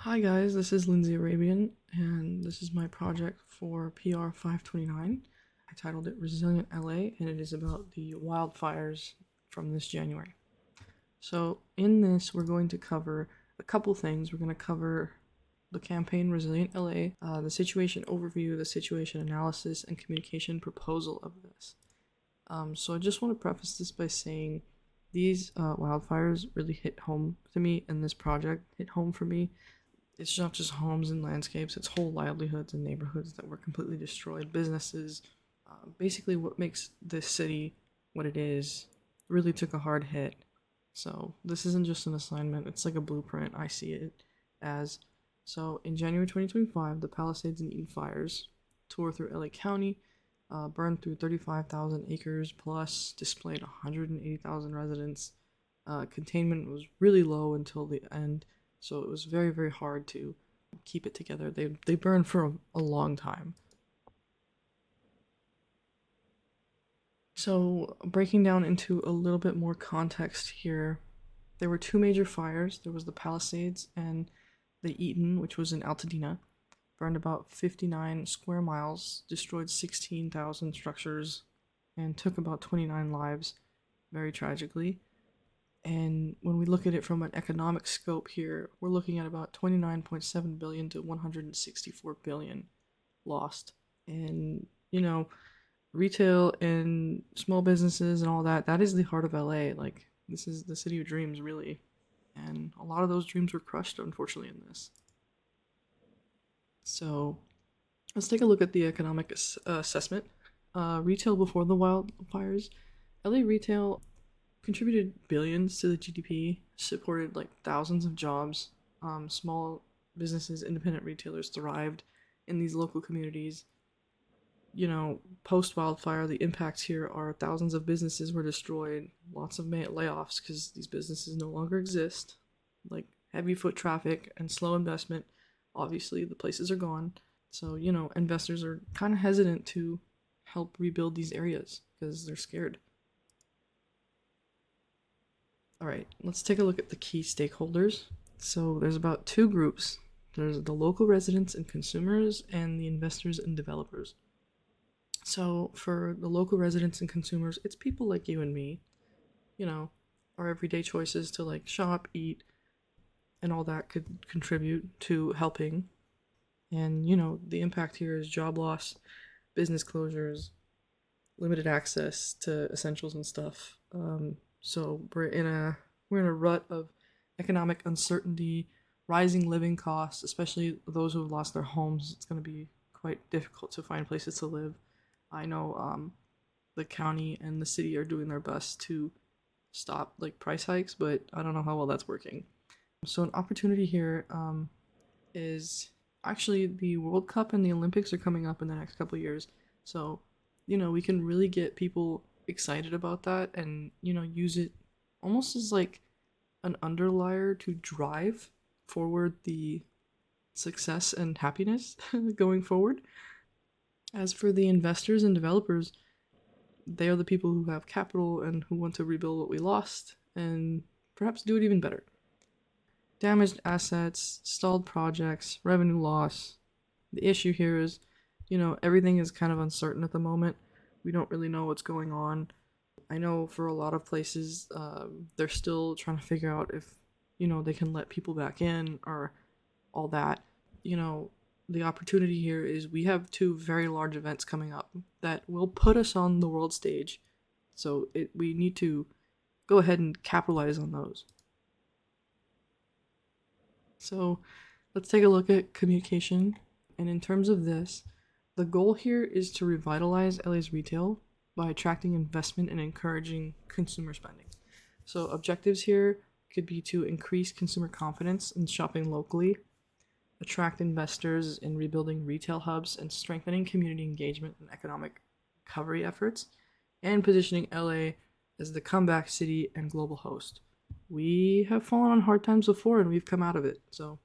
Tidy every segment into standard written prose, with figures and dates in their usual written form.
Hi guys, this is Lindsay Arabian, and this is my project for PR 529. I titled it Resilient LA, and it is about the wildfires from this January. So, in this, we're going to cover a couple things. We're going to cover the campaign Resilient LA, the situation overview, the situation analysis, and communication proposal of this. So, I just want to preface this by saying these wildfires really hit home to me, and this project hit home for me. It's not just homes and landscapes, it's whole livelihoods and neighborhoods that were completely destroyed, businesses. Basically, what makes this city what it is really took a hard hit. So, this isn't just an assignment, it's like a blueprint. I see it as. So, in January 2025, the Palisades and Eden fires tore through LA County, burned through 35,000 acres plus, displaced 180,000 residents. Containment was really low until the end, so it was very, very hard to keep it together. They burned for a long time. So, breaking down into a little bit more context here, there were two major fires. There was the Palisades and the Eden, which was in Altadena, burned about 59 square miles, destroyed 16,000 structures, and took about 29 lives, very tragically. And when we look at it from an economic scope here, we're looking at about 29.7 billion to 164 billion lost. And, retail and small businesses and all that, that is the heart of LA. Like, this is the city of dreams, really. And a lot of those dreams were crushed, unfortunately, in this. So, let's take a look at the economic assessment. Retail before the wildfires. LA retail contributed billions to the GDP, supported like thousands of jobs. Small businesses, independent retailers thrived in these local communities. Post wildfire, the impacts here are thousands of businesses were destroyed, lots of layoffs because these businesses no longer exist, like heavy foot traffic and slow investment. Obviously, the places are gone. So, investors are kind of hesitant to help rebuild these areas because they're scared. All right, let's take a look at the key stakeholders. So there's about two groups. There's the local residents and consumers and the investors and developers. So for the local residents and consumers, it's people like you and me, our everyday choices to like shop, eat, and all that could contribute to helping. And, the impact here is job loss, business closures, limited access to essentials and stuff. So we're in a rut of economic uncertainty, rising living costs, especially those who have lost their homes. It's going to be quite difficult to find places to live. I know the county and the city are doing their best to stop like price hikes, but I don't know how well that's working. So an opportunity here is actually the World Cup and the Olympics are coming up in the next couple of years. So, we can really get people excited about that and, use it almost as like an underlier to drive forward the success and happiness going forward. As for the investors and developers, they are the people who have capital and who want to rebuild what we lost and perhaps do it even better. Damaged assets, stalled projects, revenue loss. The issue here is, everything is kind of uncertain at the moment. We don't really know what's going on. I know for a lot of places, they're still trying to figure out if, they can let people back in or all that. The opportunity here is we have two very large events coming up that will put us on the world stage. So we need to go ahead and capitalize on those. So let's take a look at communication. And in terms of this, the goal here is to revitalize LA's retail by attracting investment and encouraging consumer spending. So objectives here could be to increase consumer confidence in shopping locally, attract investors in rebuilding retail hubs and strengthening community engagement and economic recovery efforts, and positioning LA as the comeback city and global host. We have fallen on hard times before and we've come out of it, so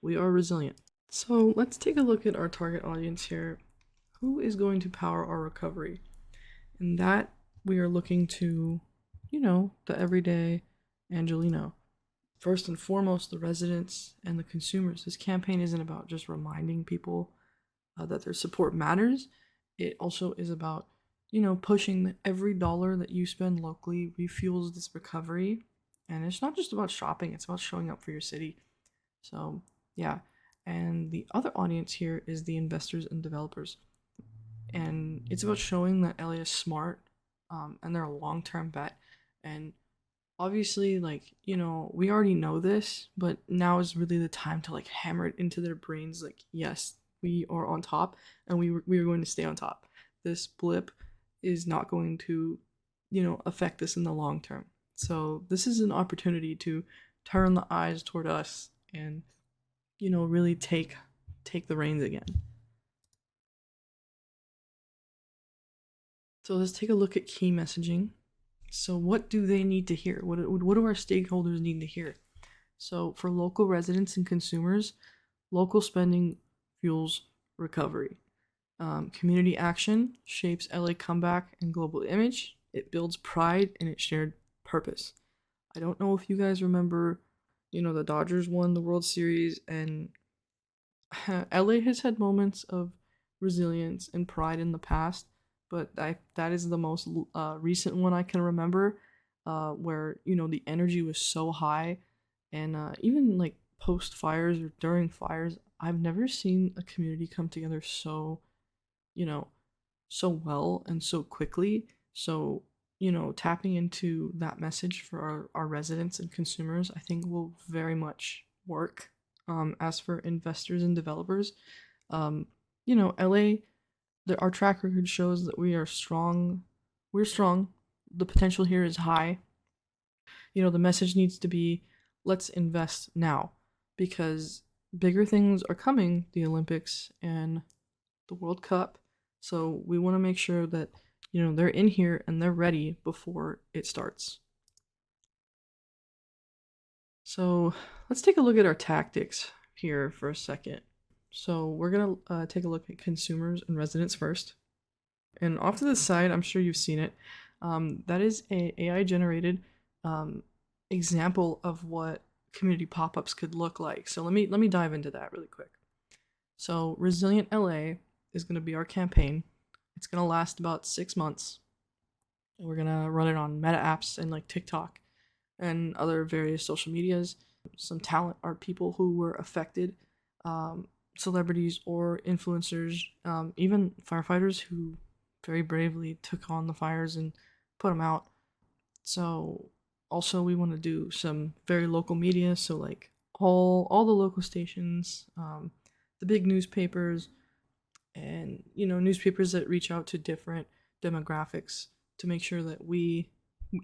we are resilient. So let's take a look at our target audience here. Who is going to power our recovery? And that we are looking to, the everyday Angelino. first and foremost the residents and the consumers. This campaign isn't about just reminding people that their support matters. It also is about, pushing that every dollar that you spend locally refuels this recovery. And it's not just about shopping, it's about showing up for your city. So, yeah. And the other audience here is the investors and developers. And it's about showing that LA is smart, and they're a long term bet. And obviously, like, we already know this, but now is really the time to like hammer it into their brains like, yes, we are on top, and we are going to stay on top. This blip is not going to, affect us in the long term. So this is an opportunity to turn the eyes toward us and, really take the reins again. So let's take a look at key messaging. So what do they need to hear? What do our stakeholders need to hear? So for local residents and consumers, local spending fuels recovery. Community action shapes LA comeback and global image. It builds pride and its shared purpose. I don't know if you guys remember, the Dodgers won the World Series, and LA has had moments of resilience and pride in the past, but that is the most recent one I can remember, where the energy was so high, and even like post fires or during fires, I've never seen a community come together so, you know, so well and so quickly. So, tapping into that message for our residents and consumers, I think will very much work. As for investors and developers, LA, our track record shows that we are strong. We're strong. The potential here is high. The message needs to be, let's invest now, because bigger things are coming, the Olympics and the World Cup. So we want to make sure that, they're in here and they're ready before it starts. So let's take a look at our tactics here for a second. So we're going to take a look at consumers and residents first. And off to the side, I'm sure you've seen it. That is a AI generated example of what community pop-ups could look like. So let me dive into that really quick. So Resilient LA is going to be our campaign. It's going to last about 6 months. We're going to run it on Meta apps and like TikTok and other various social medias. Some talent are people who were affected, celebrities or influencers, even firefighters who very bravely took on the fires and put them out. So also we want to do some very local media, so like all the local stations, the big newspapers, and newspapers that reach out to different demographics to make sure that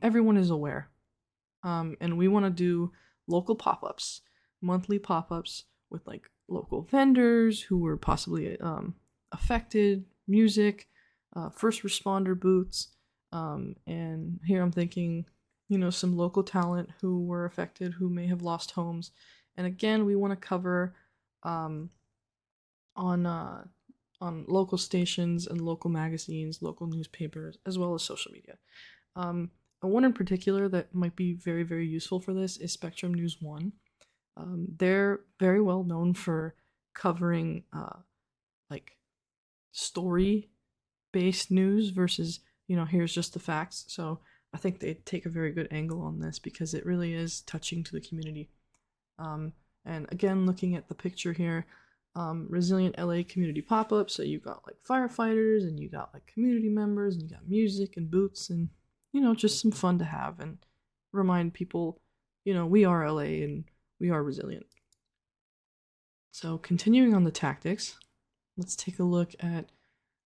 everyone is aware. And we want to do local pop-ups, monthly pop-ups with like local vendors who were possibly affected, music, first responder booths, and here I'm thinking, some local talent who were affected, who may have lost homes. And again, we want to cover on local stations and local magazines, local newspapers, as well as social media. One in particular that might be very, very useful for this is Spectrum News 1. They're very well known for covering like story-based news versus, here's just the facts. So I think they take a very good angle on this because it really is touching to the community. And again, looking at the picture here, Resilient LA community pop-up. So you got like firefighters and you got like community members and you got music and booths and just some fun to have and remind people, we are LA and we are resilient. So continuing on the tactics, let's take a look at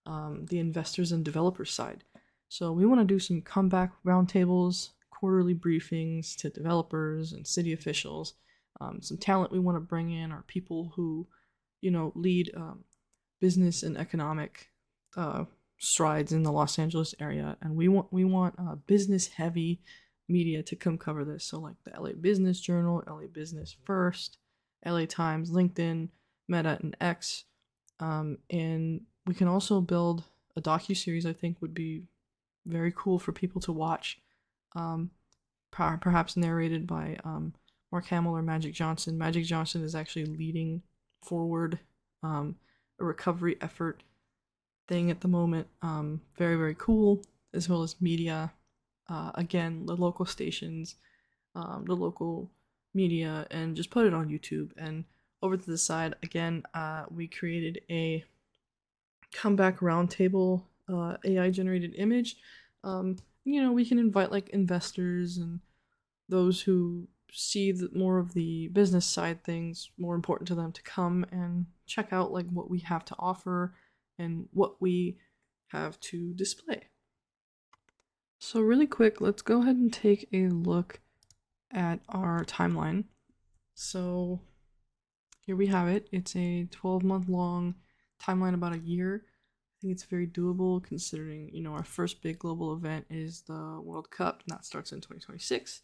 the investors and developers side. So we want to do some comeback roundtables, quarterly briefings to developers and city officials. Some talent we want to bring in are people who lead business and economic strides in the Los Angeles area, and we want business heavy media to come cover this. So like the LA Business Journal, LA Business First, LA Times, LinkedIn, Meta, and X. And we can also build a docuseries I think would be very cool for people to watch, perhaps narrated by Mark Hamill or Magic Johnson. Magic Johnson is actually leading forward a recovery effort thing at the moment. Very, very cool, as well as media. Again, the local stations, the local media, and just put it on YouTube. And over to the side, again, we created a comeback roundtable AI generated image. We can invite like investors and those who see more of the business side things more important to them to come and check out like what we have to offer and what we have to display. So really quick, let's go ahead and take a look at our timeline. So here we have it. It's a 12-month long timeline, about a year. I think it's very doable considering, our first big global event is the World Cup, and that starts in 2026.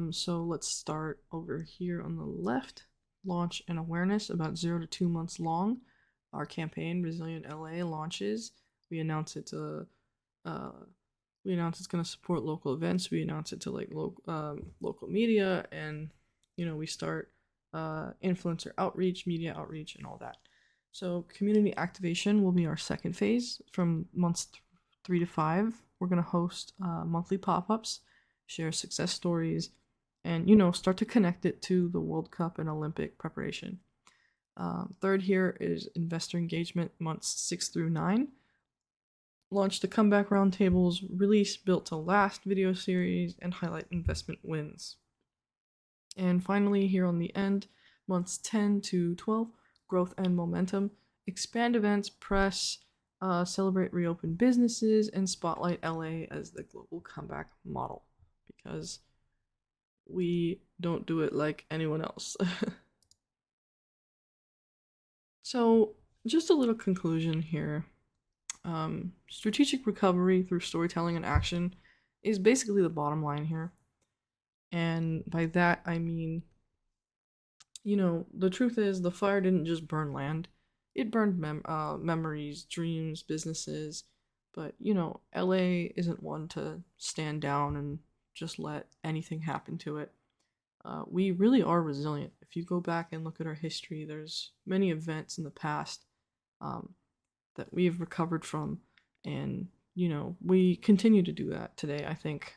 So let's start over here on the left. Launch and awareness, about 0 to 2 months long. Our campaign, Resilient LA, launches. We announce it to we announce it's going to support local events. We announce it to like local media, and we start influencer outreach, media outreach, and all that. So community activation will be our second phase from months 3 to 5. We're going to host monthly pop-ups, share success stories, and start to connect it to the World Cup and Olympic preparation. Third here is investor engagement, months 6 through 9. Launch the comeback roundtables, release built to last video series, and highlight investment wins. And finally, here on the end, months 10 to 12, growth and momentum, expand events, press, celebrate reopened businesses, and spotlight LA as the global comeback model, because we don't do it like anyone else. So just a little conclusion here. Strategic recovery through storytelling and action is basically the bottom line here. And by that, I mean, the truth is the fire didn't just burn land. It burned memories, dreams, businesses. But, LA isn't one to stand down and just let anything happen to it. We really are resilient. If you go back and look at our history, there's many events in the past that we have recovered from. And, we continue to do that today. I think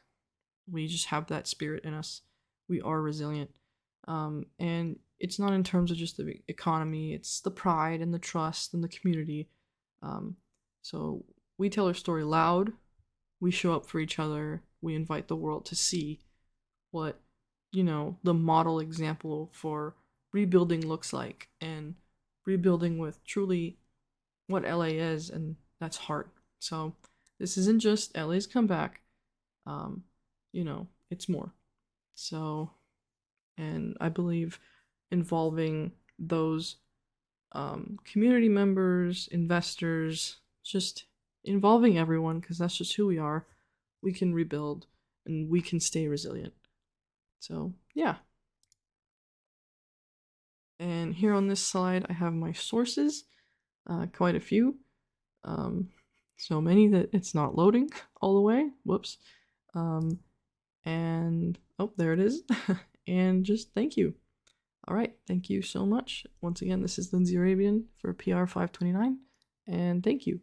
we just have that spirit in us. We are resilient. And it's not in terms of just the economy, it's the pride and the trust and the community. So we tell our story loud, we show up for each other, we invite the world to see what, the model example for rebuilding looks like, and rebuilding with truly what LA is, and that's heart. So this isn't just LA's comeback, it's more. So, and I believe involving those community members, investors, just involving everyone, because that's just who we are, we can rebuild and we can stay resilient. So, yeah. And here on this slide, I have my sources, quite a few. So many that it's not loading all the way. Whoops. And, oh, there it is. And just thank you. All right. Thank you so much. Once again, this is Lindsay Arabian for PR 529. And thank you.